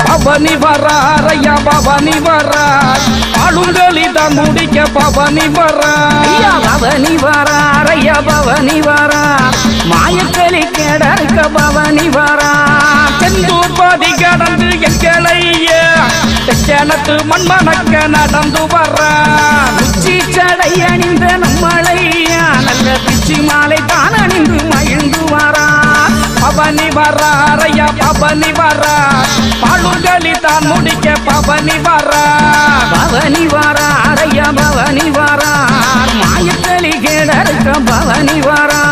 பவனி வராரையா பவனி வரார் ஆளுங்களி தான் முடிக்க பவனி வரார் பவனி வராரையா பவனி வரார் மாயக்களி கேடருக்க பவனி வரார் செந்தூர் பாதி கடந்து எங்களையா தெக்கணத்து மண்மணக்க நடந்து வரார் உச்சி சடை அணிந்த நம்மளையா நல்ல பிச்சி மாலை தான் அணிந்து மகிழ்ந்து வரார் பவனி வராரையா பவனி வரார் பாலுகளி தான் முடிக்க பவனி வரார் பவனி வராரையா பவனி வரார் மாயக்களி கேடருக்க பவனி வரார்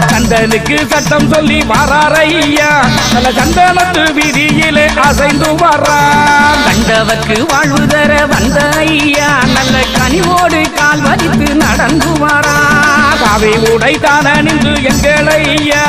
சந்தனுக்கு சட்டம் சொல்லி வராரையா நல்ல சந்தனத்து வீதியிலே அசைந்து வரார் கண்டவர்க்கு வாழ்வு தர வந்த ஐயா நல்ல கனிவோடு கால் வதித்து நடந்து வரார் காவி உடை தான் அணிந்து எங்களையா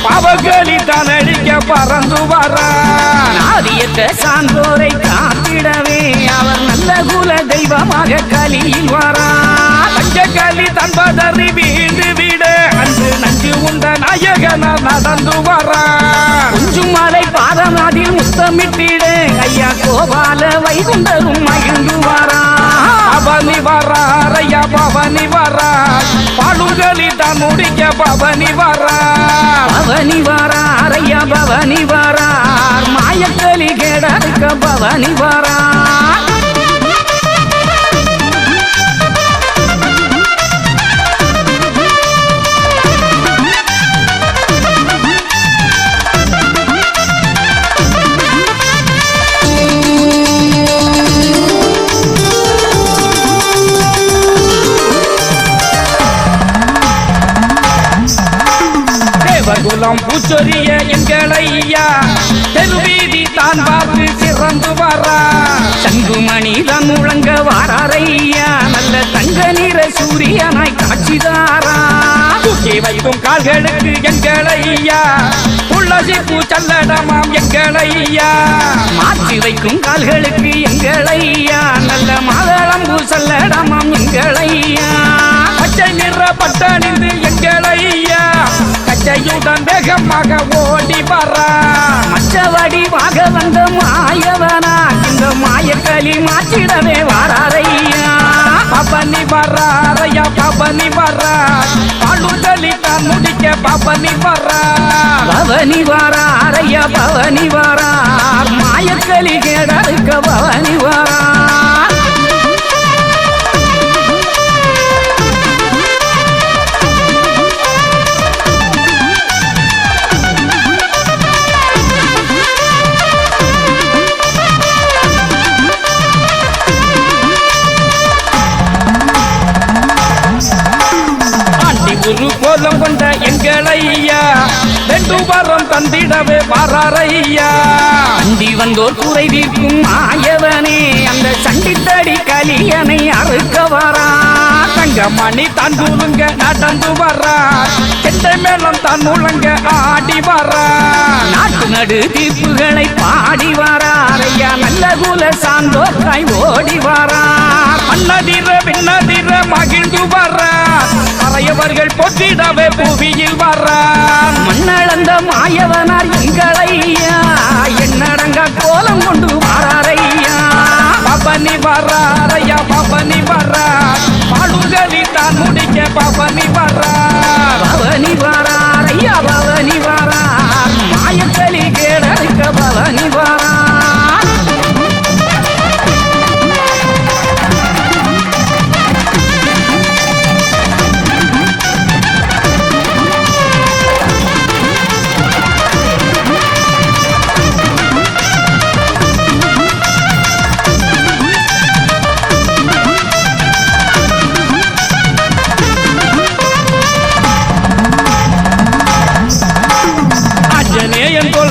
பாவகளி தான் அழிக்க பறந்து வரார் ஆதியற்ற சான்றோரை காத்திடவே அவர் நல்ல குல தெய்வமாக கலியில் வரார் பஞ்சகளி தன் பதறி வீண்டு விட அன்று நஞ்சு உண்ட நாயகன நடந்து வரார் கொஞ்சம் மலை பாதமாதில் முத்தமிட்டிட ஐயா கோபால வைகுண்டரும் மகிழ்ந்து வரார் பவனி வராரையா பவனி வரார் பாலுகளி தான் முடிக்க பவனி வரார் பவனி வராரையா பவனி வரார் மாயக்களி கேடருக்க பவனி வரார் குலம் பூச்சொரிய எங்களையா தெருவீதி தான் பார்த்து சிறந்து வரார் தங்குமணி தான் முழங்க வாராரையா நல்ல தங்க நிற சூரியனாய் காட்சிதாரா தூக்கி வைக்கும் கால்களுக்கு எங்களையா துளசி பூச்சல்லடமாம் எங்களையா மாற்றி வைக்கும் கால்களுக்கு எங்களையா நல்ல மாதளம்பூ சல்லடமாம் எங்களையா பச்சை நிற பட்டணிந்து எங்களையா கச்சையுடன் வேகமாக ஓடி வரார் மச்சவடிவாக வந்த மாயவனா இந்த மாயக்களி மாற்றிடவே வாராரையா பவனி வராரையா பவனி வரார் பாலுகளி தான் முடிக்க பவனி வரார் பவனி வராரையா பவனி வரார் மாயக்களி கேடருக்க பவனி வரார் குரு கோலம் கொண்ட எங்களையா ரெண்டு வாரம் தந்திடவே வராரையா அண்டி வந்தோர் குறை தீர்க்கும் மாயவனே அந்த சண்டித்தடி கலியனை அறுக்க வரா தங்கமணி தான் தூருங்க நடந்து வரார் செண்டை மேளம் தான் முழங்க ஆடி வரார் நாட்டு நடு தீர்ப்புகளை பாடி வராரையா நல்ல குல சாந்தோக்காய் ஓடி வரார் மன்னதிர பின்னதிர மகிழ்ந்து வரார் அறையவர்கள் பொற்றிடவே புவியில் வரார் மண்ணளந்த மாயவனார் எங்களையா என்னடங்க கோலம் கொண்டு வராரையா பவனி வராரையா பவனி வரார் பாலுகளி தான் முடிக்க பவனி வரார் பவனி வராரையா பவனி வரார் மாயக்களி கேடருக்க பவனி வரார்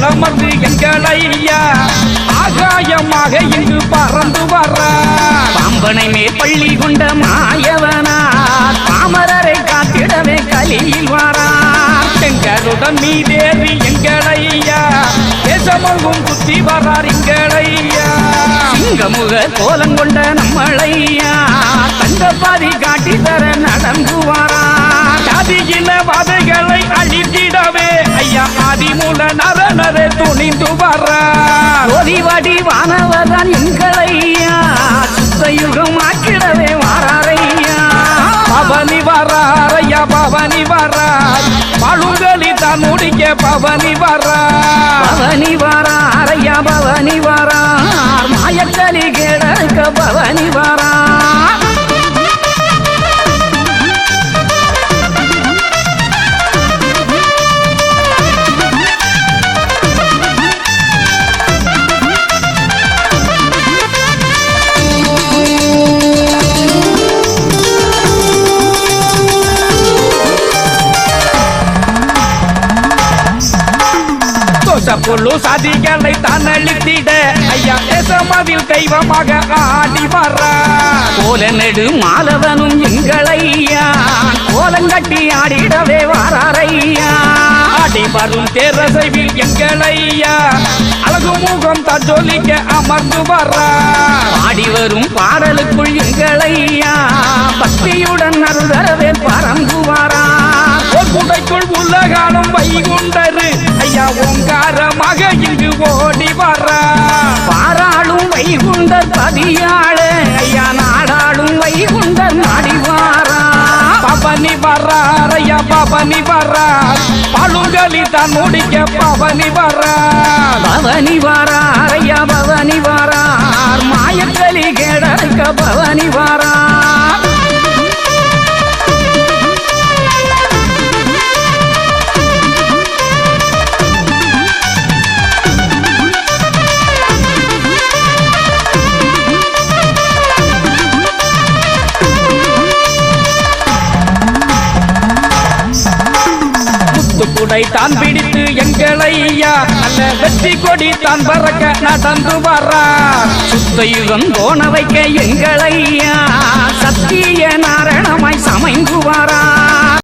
சுமந்து எங்களையா ஆகாயமாக இங்கு பறந்து வர்றார். பாம்பனை மேற்பள்ளி கொண்ட மாயவனா பாமரரை காத்திடவே கலியில் வாரார். எங்களுடன் மீதேறி எங்களையா தேசமங்கும் குத்தி வர்றார் எங்களையா. சிங்கமுக கோலம் கொண்ட நம்மளையா தங்கப்பாதி காட்டி தர நடந்து வாரார். ஜாதியின வாதைகளை அழித்திடவே ஐயா ஆதிமூல நரனரே துணிந்து வர்றார். ஜோதிவாடி வானவதான் எங்களையா சுத்தயுகம் ஆக்கிடவே வாராரையா. பவனி வர்றார் ஐயா பவனி வர்றார். பழுங்கலி தான் முடிக்க பவனி வர்றார். பவனி வாராரையா பவனி வாரார். மாயக்கலி கேடக்க பவனி வாரார். தோசப்புள்ளு சாதிகளை தான் அழித்திட ஐயா தேசமதில் தெய்வமாக ஆடி வர்றார். கோல நெடு மாலவனும் எங்களையா கோலங்கட்டி ஆடிடவே வாராரையா. ஆடி வரும் தேரசைவில் எங்களையா அழகு முகம் தான் ஜொலிக்க அமர்ந்து வர்றார். ஆடி வரும் பாடலுக்குள் எங்களையா பக்தியுடன் அருளவே பறந்து வாரார். ஒரு குடைக்குள் உலகாலும் வைகுண்டரு ஐயா ஓங்காரமாக இங்கு ஓடி வர்றார். பாராளும் வைகுண்டர் பதியாள ஐயா நாடாளும் வைகுண்டர் நாடி வாரார். பவனி வர்றார் ஐயா பவனி வர்றார். பழுங்கலி தான் முடிக்க பவனி வர்றார். பவனி வாரார் ஐயா பவனி வாரார். மாயக்கலி கேடக்க பவனி வாரார். குடை தான் பிடித்து எங்களையா நல்ல வெற்றி கொடி தான் பறக்க நடந்து வர்றார். சுத்தயுகம் தோண வைக்க எங்களையா சத்திய நாரணமாய் சமைந்து